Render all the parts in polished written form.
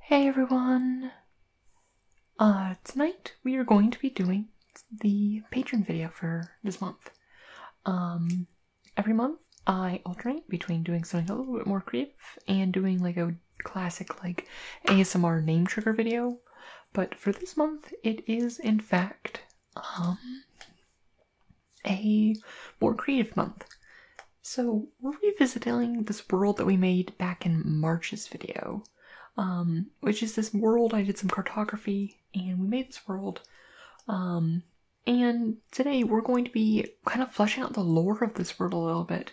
Hey everyone! Tonight we are going to be doing the patron video for this month. Every month I alternate between doing something a little bit more creative and doing like a classic like ASMR name trigger video. But for this month it is in fact a more creative month. So we're revisiting this world that we made back in March's video. Which is this world. I did some cartography and we made this world. And today we're going to be kind of fleshing out the lore of this world a little bit.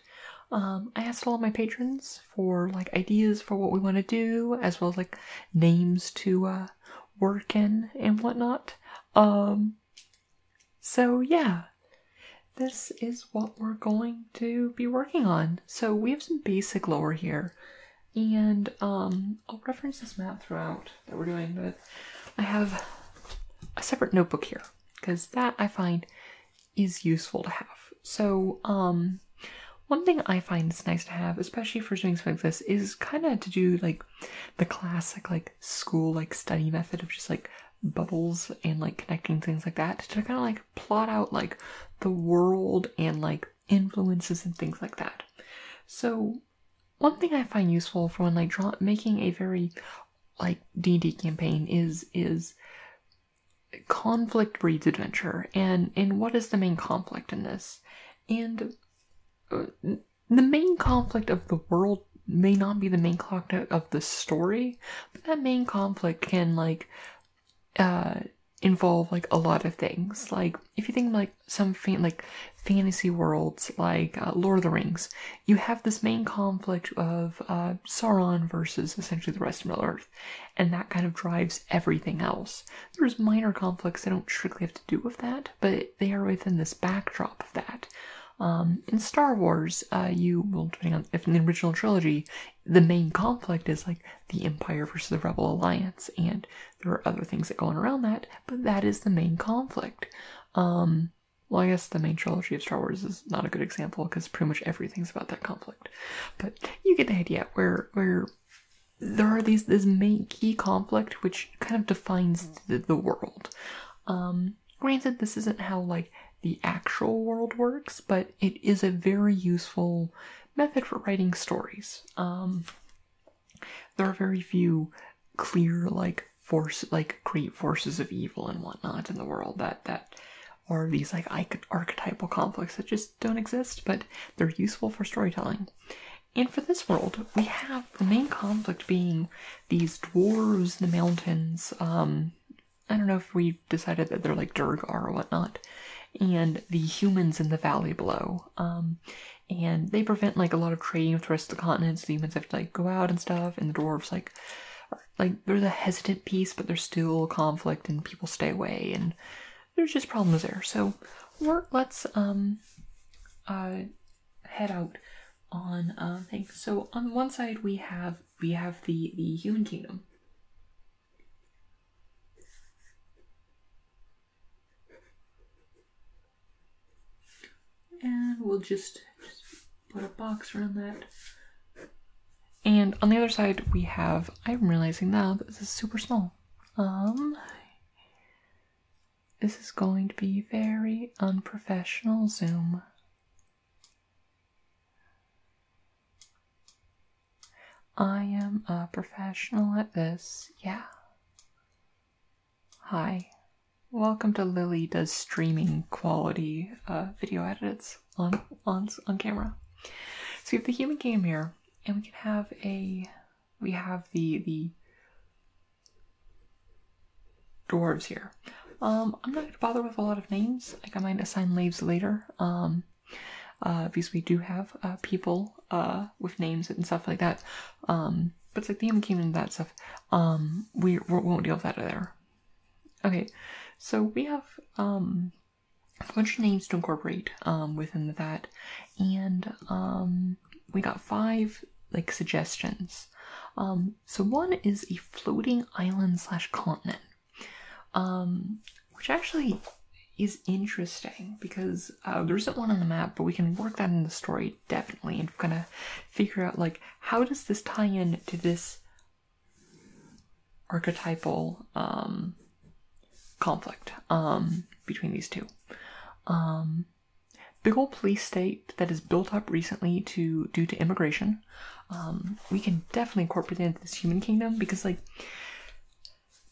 I asked all of my patrons for like ideas for what we want to do, as well as like names to work in and whatnot. So yeah, this is what we're going to be working on. So we have some basic lore here. And I'll reference this map throughout that we're doing, but I have a separate notebook here because that I find is useful to have. So one thing I find is nice to have, especially for doing something like this, is kind of to do like the classic like school like study method of just like bubbles and like connecting things like that to kind of like plot out like the world and like influences and things like that. So one thing I find useful for when like making a very like D&D campaign is conflict breeds adventure, and what is the main conflict in this? And the main conflict of the world may not be the main conflict of the story, but that main conflict can like involve like a lot of things. Like if you think like some fantasy worlds like Lord of the Rings, you have this main conflict of Sauron versus essentially the rest of Middle Earth, and that kind of drives everything else. There's minor conflicts that don't strictly have to do with that, but they are within this backdrop of that. In Star Wars, depending on if in the original trilogy, the main conflict is like the Empire versus the Rebel Alliance, and there are other things that go on around that, but that is the main conflict. Well, I guess the main trilogy of Star Wars is not a good example because pretty much everything's about that conflict. But you get the idea where there are this main key conflict which kind of defines the world. Granted, this isn't how like the actual world works, but it is a very useful method for writing stories. There are very few clear great forces of evil and whatnot in the world that are these like archetypal conflicts that just don't exist, but they're useful for storytelling. And for this world, we have the main conflict being these dwarves in the mountains. I don't know if we decided that they're like Durgar or whatnot, and the humans in the valley below. And they prevent like a lot of trading with the rest of the continents. The humans have to like go out and stuff, and the dwarves like there's a hesitant peace, but there's still conflict and people stay away, and there's just problems there. So let's head out on things. So on one side we have the human kingdom. And we'll just put a box around that. And on the other side we have, I'm realizing now that this is super small. This is going to be very unprofessional zoom. I am a professional at this, yeah. Hi. Welcome to Lily Does Streaming Quality video edits on camera. So we have the human game here, and we can have we have the dwarves here. I'm not going to bother with a lot of names. Like I might assign names later. Because we do have people with names and stuff like that. But it's like the human kingdom and that stuff. We won't deal with that there. Okay. So we have a bunch of names to incorporate within that, and we got 5 like suggestions. So one is a floating island / continent, which actually is interesting because there isn't one on the map, but we can work that in the story definitely and kind of figure out like how does this tie in to this archetypal conflict between these two. Big old police state that is built up recently due to immigration. We can definitely incorporate it into this human kingdom because, like,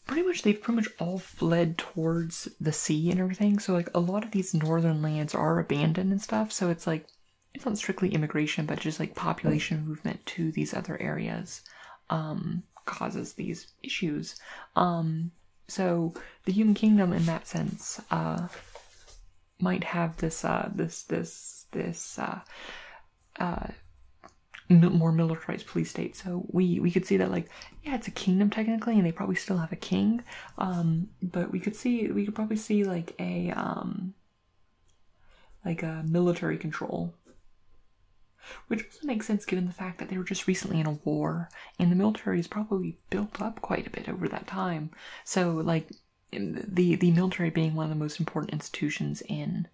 they've pretty much all fled towards the sea and everything. So, like, a lot of these northern lands are abandoned and stuff. So it's like, it's not strictly immigration, but just like population movement to these other areas causes these issues. So the human kingdom, in that sense, might have this more militarized police state. So we could see that, like, yeah, it's a kingdom technically, and they probably still have a king. But we could probably see like a military control, which also makes sense given the fact that they were just recently in a war, and the military is probably built up quite a bit over that time. So, like, the military being one of the most important institutions in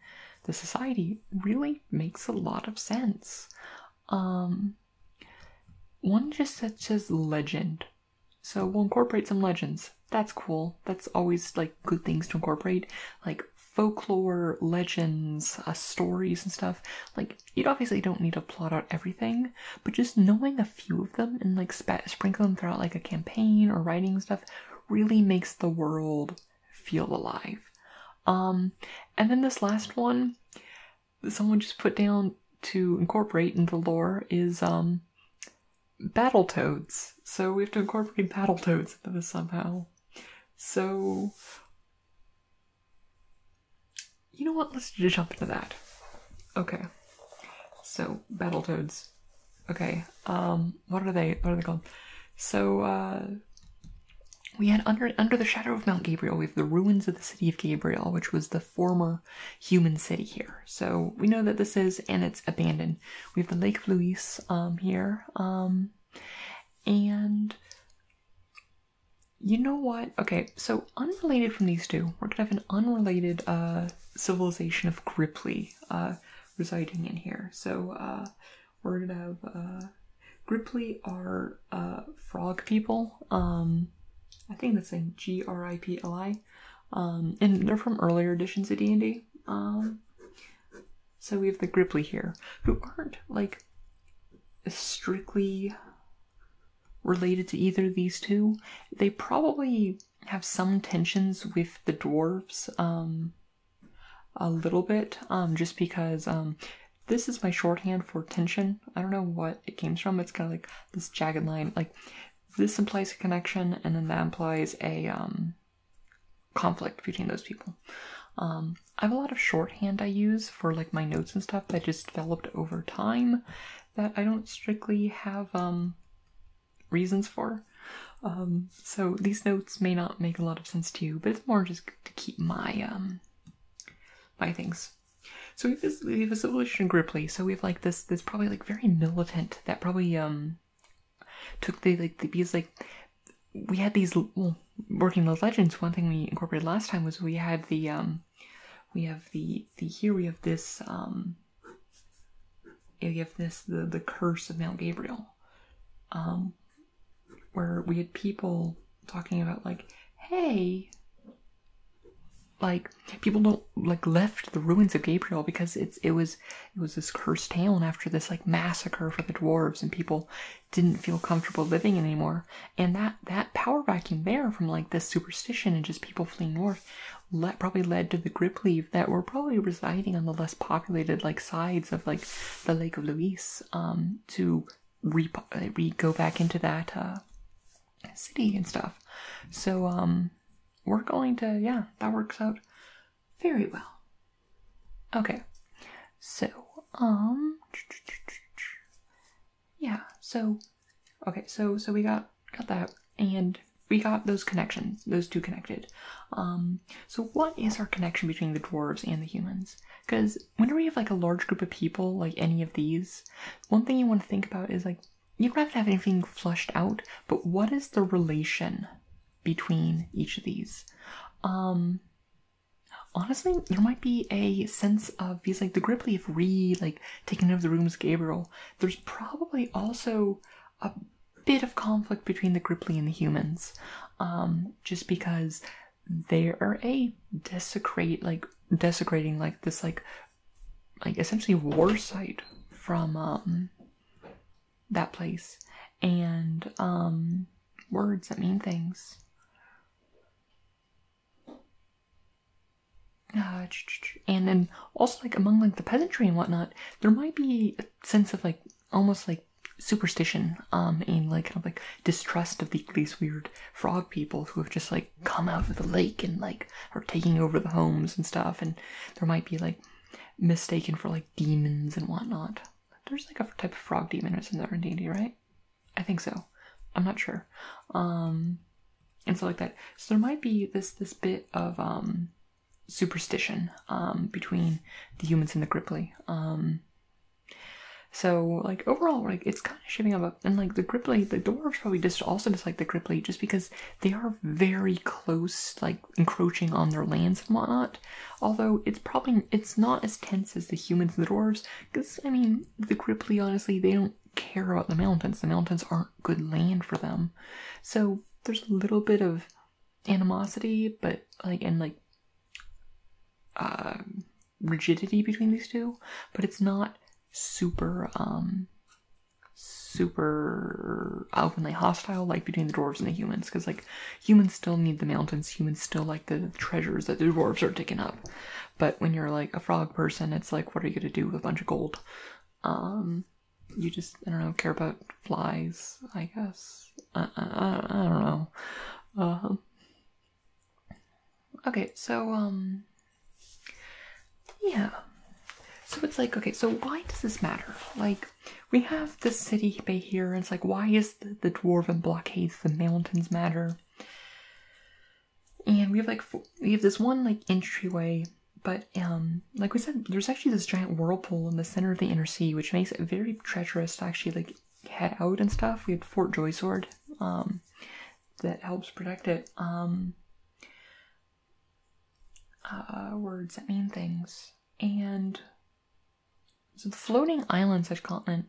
the society really makes a lot of sense. One just says legend. So we'll incorporate some legends. That's cool. That's always, like, good things to incorporate. Like, folklore, legends, stories and stuff. Like, you obviously don't need to plot out everything, but just knowing a few of them and, like, sprinkle them throughout, like, a campaign or writing stuff really makes the world feel alive. And then this last one that someone just put down to incorporate into the lore is, Battletoads. So we have to incorporate Battletoads into this somehow. So, you know what? Let's just jump into that. Okay. So, Battletoads. Okay. What are they called? So, we had under the shadow of Mount Gabriel, we have the ruins of the city of Gabriel, which was the former human city here. So we know that this is, and it's abandoned. We have the Lake of Luis here. And you know what? Okay, so unrelated from these two, we're gonna have an unrelated civilization of Gripply residing in here. So we're gonna have Gripply are frog people. I think that's in Gripli. And they're from earlier editions of D&D. So we have the Gripply here, who aren't, like, strictly related to either of these two. They probably have some tensions with the dwarves, a little bit, just because, this is my shorthand for tension. I don't know what it came from. It's kind of like this jagged line, like, this implies a connection, and then that implies a conflict between those people. I have a lot of shorthand I use for, like, my notes and stuff that just developed over time that I don't strictly have reasons for. So these notes may not make a lot of sense to you, but it's more just to keep my my things. So we have a civilization Gripply. So we have, like, this probably, like, very militant that probably took because, like, we had these, well, working the legends. One thing we incorporated last time was we had the curse of Mount Gabriel, where we had people talking about, like, hey, like, people don't, like, left the ruins of Gabriel because it was this cursed town after this, like, massacre for the dwarves, and people didn't feel comfortable living anymore. And that power vacuum there from, like, this superstition and just people fleeing north probably led to the Gripply that were probably residing on the less populated, like, sides of, like, the Lake of Luis, to go back into that city and stuff. So we're going to, yeah, that works out very well. Okay, so yeah, so okay, so we got that, and we got those connections, those two connected. So what is our connection between the dwarves and the humans? Because whenever you have, like, a large group of people, like any of these, one thing you want to think about is, like, you don't have to have anything flushed out, but what is the relation between each of these? Honestly, there might be a sense of, because, like, the Gripply, if taken over the rooms of Gabriel, there's probably also bit of conflict between the Gripply and the humans, just because they're desecrating like this like essentially war site from that place, and words that mean things. And then also like among like the peasantry and whatnot, there might be a sense of like almost like superstition, and like kind of like distrust of these weird frog people who have just like come out of the lake and like are taking over the homes and stuff, and there might be like mistaken for like demons and whatnot. There's like a type of frog demon or something in D&D, right? I think so. I'm not sure. And stuff like that. So there might be this bit of superstition between the humans and the Gripply. So like overall, like it's kind of shaping up, and like the Gripply, the dwarves probably also dislike the Gripply just because they are very close, like encroaching on their lands and whatnot. Although it's not as tense as the humans and the dwarves, because I mean the Gripply, honestly, they don't care about the mountains. The mountains aren't good land for them. So there's a little bit of animosity, but like rigidity between these two, but it's not super openly hostile like between the dwarves and the humans, because like humans still need the mountains, humans still like the treasures that the dwarves are digging up. But when you're like a frog person, it's like, what are you gonna do with a bunch of gold? You just, I don't know, care about flies, I guess. I don't know. Okay, so yeah. So it's like, okay, so why does this matter? Like, we have the city bay here, and it's like, why is the dwarven blockades, the mountains matter? And we have this one, like, entryway, but, like we said, there's actually this giant whirlpool in the center of the inner sea, which makes it very treacherous to actually, like, head out and stuff. We have Fort Joysword, that helps protect it. Words that mean things. And so the floating island/continent,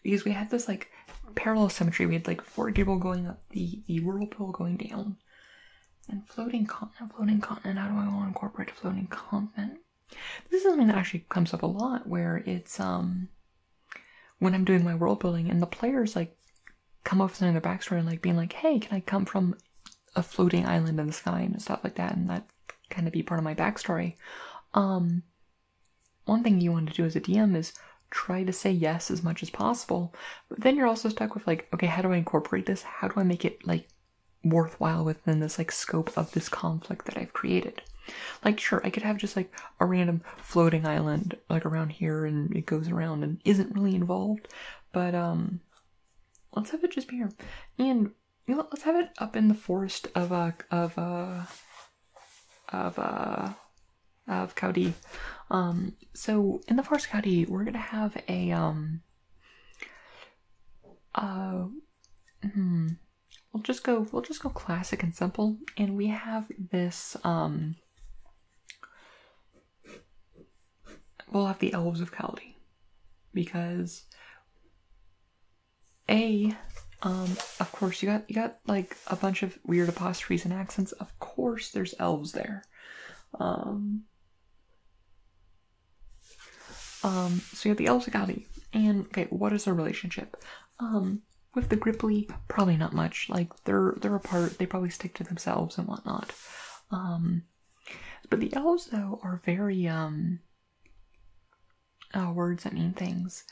because we had this like parallel symmetry. We had like Fort Gable going up, the whirlpool going down, and floating continent. How do I want to incorporate a floating continent? This is something that actually comes up a lot, where it's when I'm doing my world building and the players like come up with something in their backstory and like being like, hey, can I come from a floating island in the sky and stuff like that, and that kind of be part of my backstory. One thing you want to do as a DM is try to say yes as much as possible, but then you're also stuck with like, okay, how do I incorporate this? How do I make it like worthwhile within this like scope of this conflict that I've created? Like, sure, I could have just like a random floating island like around here and it goes around and isn't really involved, but let's have it just be here. And you know, let's have it up in the forest of Cowdy. So in the forest of Cowdy, we're gonna have a we'll just go classic and simple, and we have this we'll have the elves of Cowdy, because of course you got like a bunch of weird apostrophes and accents. Of course there's elves there. So you have the elves of Cowdy, and okay, what is their relationship? With the Gripply, probably not much. Like they're apart, they probably stick to themselves and whatnot. But the elves though are very words that mean things.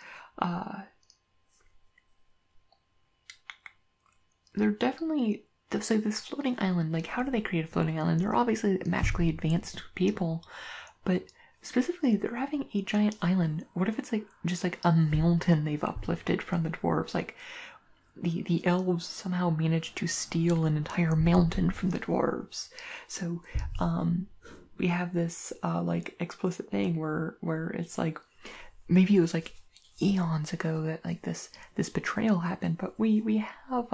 They're definitely, so this floating island, like how do they create a floating island? They're obviously magically advanced people, but specifically they're having a giant island. What if it's like just like a mountain they've uplifted from the dwarves? Like the elves somehow managed to steal an entire mountain from the dwarves. So we have this like explicit thing where it's like, maybe it was like eons ago that like this betrayal happened, but we have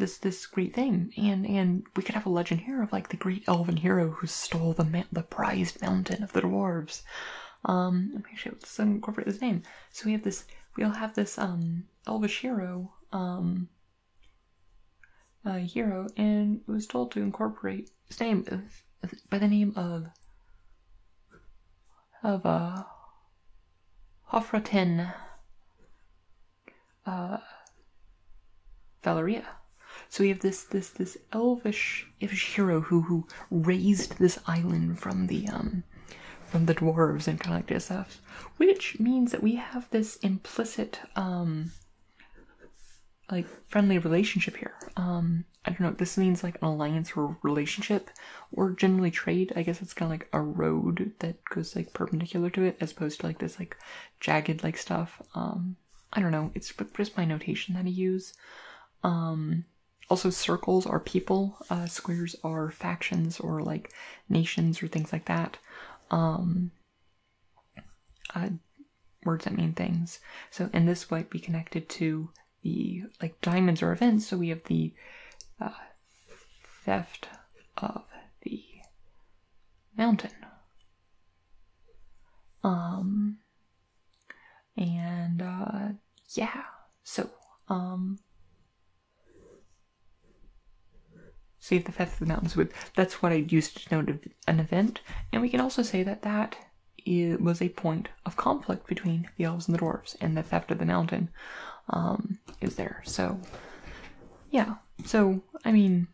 this great thing, and we could have a legend here of like the great elven hero who stole the prized mountain of the dwarves. Actually, let's incorporate his name. So we'll have this elvish hero hero, and it was told to incorporate his name by the name of Hofraten Valeria. So we have this elvish hero who raised this island from the dwarves and kind of like this stuff, which means that we have this implicit like friendly relationship here. I don't know, this means like an alliance or relationship, or generally trade. I guess it's kind of like a road that goes like perpendicular to it, as opposed to like this like jagged like stuff. I don't know, it's just my notation that I use. Also, circles are people, squares are factions or like nations or things like that. Words that mean things. So, and this might be connected to the like diamonds or events. So we have the theft of the mountain. Yeah. So so you have the theft of the mountains. That's what I used to denote an event, and we can also say that it was a point of conflict between the elves and the dwarves, and the theft of the mountain is there. So yeah, so I mean,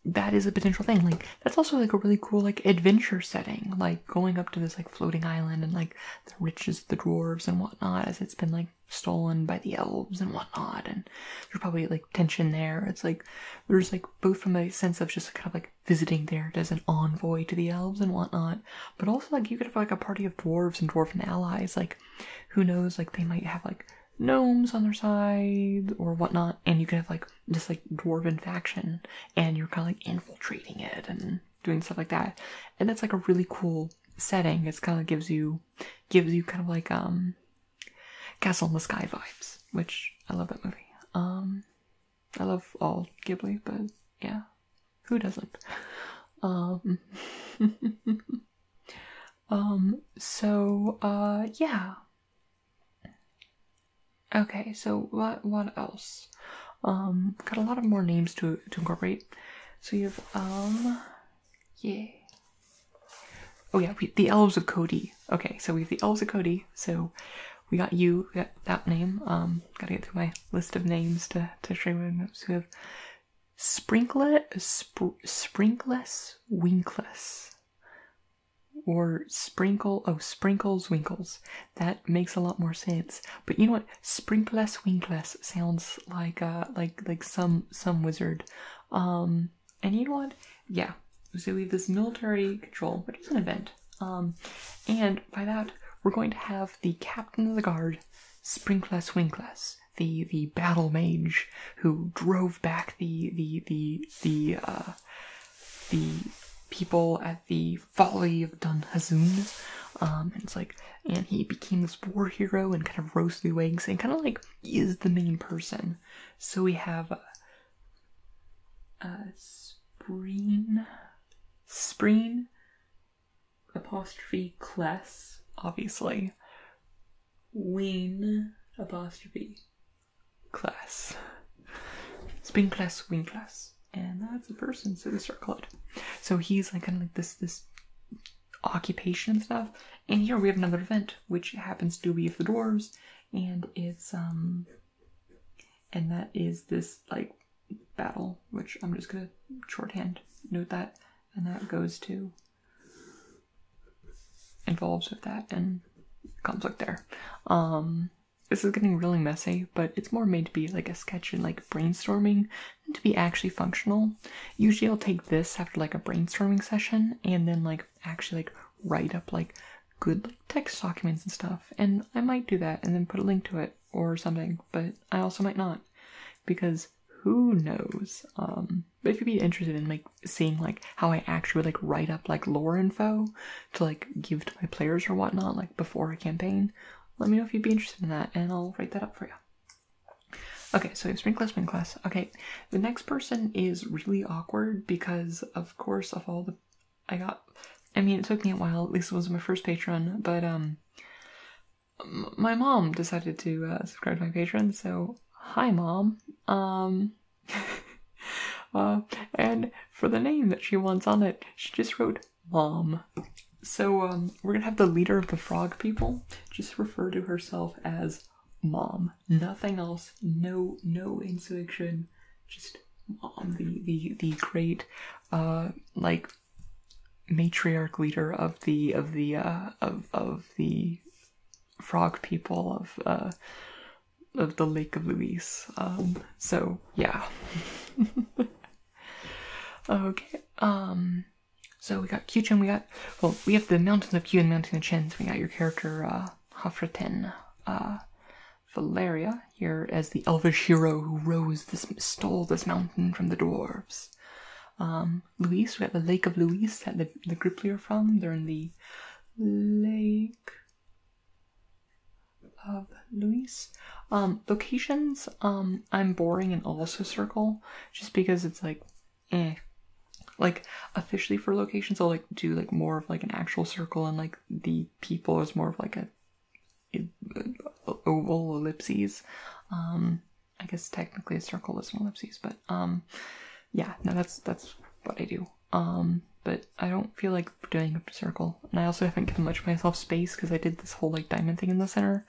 that is a potential thing. Like, that's also like a really cool like adventure setting, like going up to this like floating island and like the riches of the dwarves and whatnot, as it's been like stolen by the elves and whatnot. And there's probably like tension there. It's like there's like both from a sense of just kind of like visiting there as an envoy to the elves and whatnot, but also like you could have like a party of dwarves and dwarven allies. Like, who knows, like they might have like gnomes on their side or whatnot, and you could have like this like dwarven faction, and you're kind of like infiltrating it and doing stuff like that. And that's like a really cool setting. It's kind of gives you kind of like Castle in the Sky vibes, which I love that movie. I love all Ghibli, but yeah, who doesn't? Yeah. Okay, so what else? Got a lot of more names to incorporate. So you have yeah. Oh yeah, the Elves of Cody. Okay, so we have the Elves of Cody. So we got that name. Gotta get through my list of names to show you. So we have Sprinkless Winkless. Or Sprinkles Winkles. That makes a lot more sense. But you know what? Sprinkless Winkless sounds like some wizard. And you know what? Yeah. So we have this military control, which is an event. And by that, we're going to have the captain of the guard, Sprinkless Winkless, the battle mage who drove back the people at the folly of Dunhazoon. And it's like, and he became this war hero and kind of rose through the ranks and kind of like is the main person. So we have Spreen apostrophe Kless, obviously. Ween apostrophe Kless. Sprinkless Winkless. And that's a person, so we circle it. So he's like kind of like this occupation and stuff. And here we have another event, which happens to be of the dwarves, and it's and that is this like battle, which I'm just gonna shorthand note that, and that goes to involves with that and conflict there. This is getting really messy, but it's more made to be like a sketch and like brainstorming than to be actually functional. Usually I'll take this after like a brainstorming session and then like actually like write up like good like text documents and stuff. And I might do that and then put a link to it or something, but I also might not, because who knows? But if you'd be interested in like seeing like how I actually would like write up like lore info to like give to my players or whatnot, like before a campaign, let me know if you'd be interested in that, and I'll write that up for you. Okay, so we have Sprinkler. Okay, the next person is really awkward because, of course, of all the... I mean, it took me a while, at least it was my first patron, but, my mom decided to, subscribe to my Patreon, so, hi, Mom. And for the name that she wants on it, she just wrote Mom. So, we're gonna have the leader of the frog people just refer to herself as Mom. Nothing else. No insurrection. Just Mom. The great, like, matriarch leader of the frog people of the Lake of Louise. So yeah. Okay. So we got Q-Chin, we have the Mountains of Q and Mountain of Chen. So we got your character, Hafraten, Valeria, here as the elvish hero who stole this mountain from the dwarves. Louise, we have the Lake of Louise that the group are from. They're in the Lake of Louise. Locations, I'm boring and also circle, just because it's like, Like, officially for locations, I'll, like, do, like, more of, like, an actual circle, and, like, the people is more of, like, a oval ellipses. I guess technically a circle is an ellipses, but, yeah, no, that's what I do. But I don't feel like doing a circle, and I also haven't given much of myself space, because I did this whole, like, diamond thing in the center,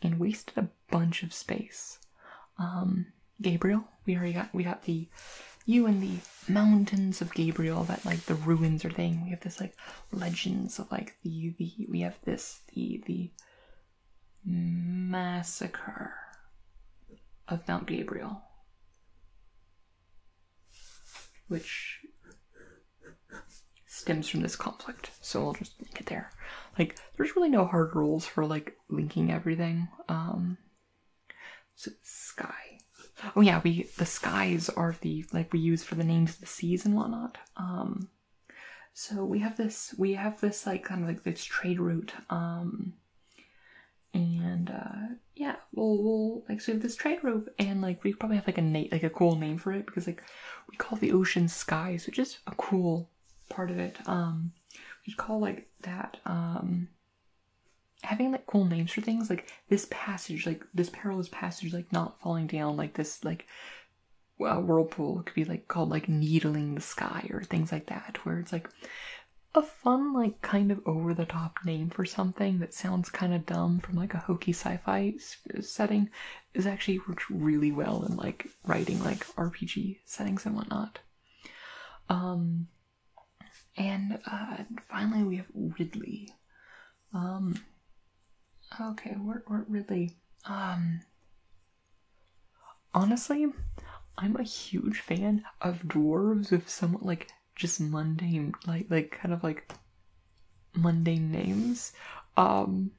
and wasted a bunch of space. Gabriel, we got you in the mountains of Gabriel, that, like, the ruins or thing. We have this, like, legends of, like, we have this, the massacre of Mount Gabriel, which stems from this conflict, so I'll just link it there. Like, there's really no hard rules for, like, linking everything. So, sky. Oh yeah, the skies are the, like, we use for the names of the seas and whatnot. So we have this, like, kind of like this trade route, yeah, we'll like, so we have this trade route, and, like, we probably have, like, a cool name for it, because, like, we call the ocean skies, which is a cool part of it. We should call, like, that, having, like, cool names for things, like this passage, like this perilous passage, like, not falling down, like this, like, whirlpool could be, like, called, like, needling the sky, or things like that, where it's, like, a fun, like, kind of over-the-top name for something that sounds kind of dumb from, like, a hokey sci-fi setting is actually works really well in, like, writing, like, RPG settings and whatnot. And finally we have Ridley. Okay, we're Ridley. Honestly, I'm a huge fan of dwarves with somewhat, like, just mundane, like kind of, like, mundane names. So,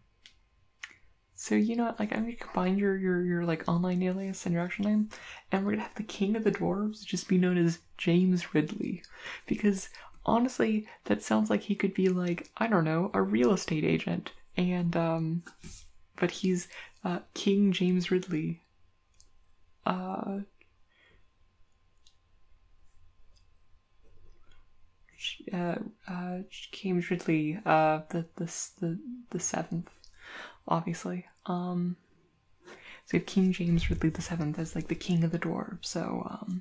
you know what, like, I'm gonna combine your like, online alias and your actual name, and we're gonna have the king of the dwarves just be known as James Ridley, because honestly, that sounds like he could be, like, I don't know, a real estate agent. And, but he's, King James Ridley. James Ridley, the seventh, obviously. So you have King James Ridley the Seventh as, like, the king of the dwarves, so,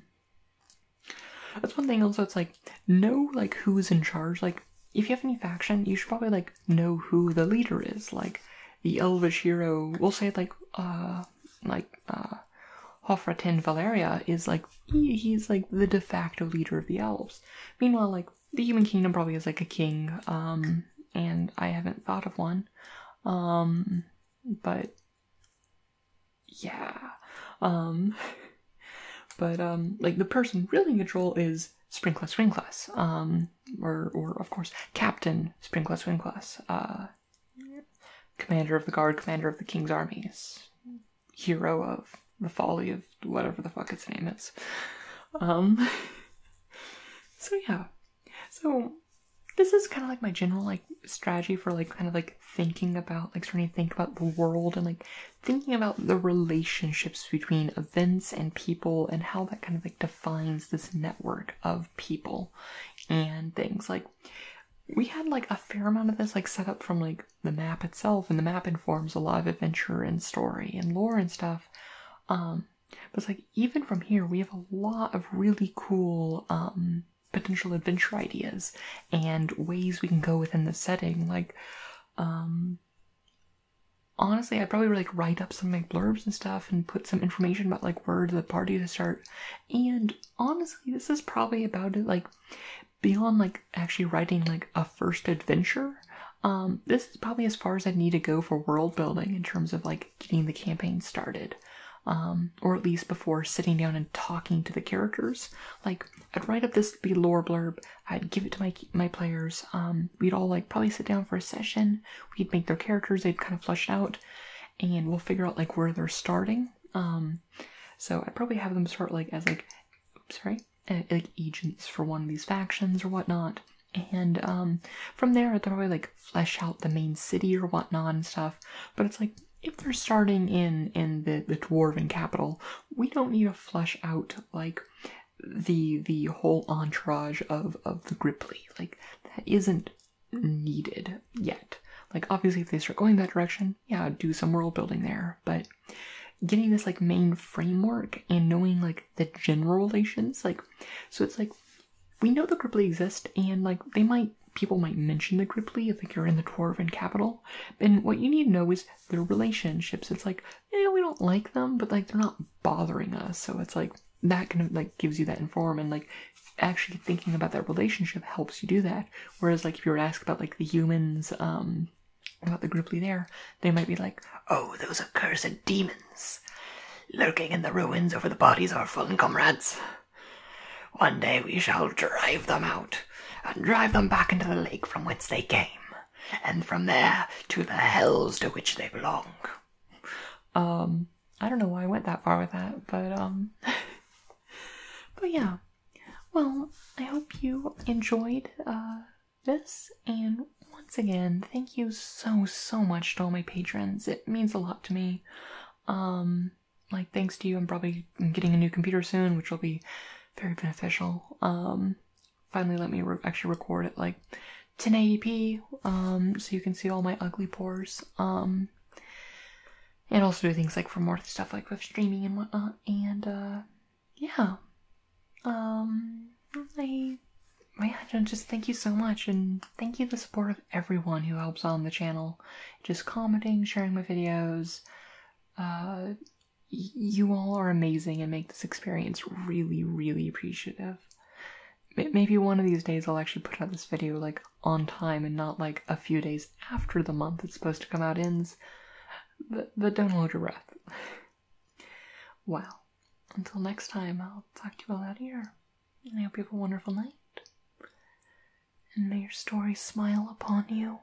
that's one thing also, it's, like, know, like, who's in charge, like, if you have any faction, you should probably, like, know who the leader is. Like, the elvish hero, we'll say, like, Hofratin Valeria is, like, he's, like, the de facto leader of the elves. Meanwhile, like, the human kingdom probably has, like, a king, and I haven't thought of one. But, yeah. Like, the person really in control is Sprinkler, or of course, Captain Sprinkler, commander of the guard, commander of the king's armies, hero of the folly of whatever the fuck its name is. So yeah. So, this is kind of like my general like strategy for like kind of like thinking about like starting to think about the world and like thinking about the relationships between events and people and how that kind of like defines this network of people and things. Like we had like a fair amount of this like set up from like the map itself, and the map informs a lot of adventure and story and lore and stuff. But it's like even from here we have a lot of really cool potential adventure ideas and ways we can go within the setting. Like honestly, I'd probably like write up some like blurbs and stuff and put some information about like where the party to start. And honestly, this is probably about it. Like beyond like actually writing like a first adventure, this is probably as far as I need to go for world building in terms of like getting the campaign started. Or at least before sitting down and talking to the characters. Like, I'd write up this be lore blurb, I'd give it to my players, we'd all like probably sit down for a session, we'd make their characters, they'd kind of flesh out, and we'll figure out like where they're starting. So I'd probably have them start like as like, like agents for one of these factions or whatnot. And from there I'd probably like flesh out the main city or whatnot and stuff. But it's like, if they're starting in the dwarven capital, we don't need to flesh out like the whole entourage of the Gripply. Like that isn't needed yet. Like obviously if they start going that direction, yeah, do some world building there. But getting this like main framework and knowing like the general relations, like so it's like we know the Gripply exist and like people might mention the Gripply if like you're in the dwarven capital, and what you need to know is their relationships. It's like, yeah, we don't like them, but like they're not bothering us. So it's like that kind of like gives you that inform, and like actually thinking about that relationship helps you do that. Whereas like if you were to ask about like the humans, about the Gripply there, they might be like, oh, those accursed demons lurking in the ruins over the bodies of our fallen comrades. One day we shall drive them out, and drive them back into the lake from whence they came, and from there to the hells to which they belong. I don't know why I went that far with that, but yeah. Well, I hope you enjoyed, this, and once again, thank you so much to all my patrons. It means a lot to me. Like, thanks to you, I'm probably getting a new computer soon, which will be very beneficial. Finally let me actually record at like 1080p, so you can see all my ugly pores, and also do things like for more stuff like with streaming and whatnot, and yeah, just thank you so much, and thank you for the support of everyone who helps on the channel, just commenting, sharing my videos. You all are amazing and make this experience really appreciative. Maybe one of these days I'll actually put out this video like on time and not like a few days after the month it's supposed to come out ends. But don't hold your breath. Well, until next time, I'll talk to you all out here. And I hope you have a wonderful night. And may your story smile upon you.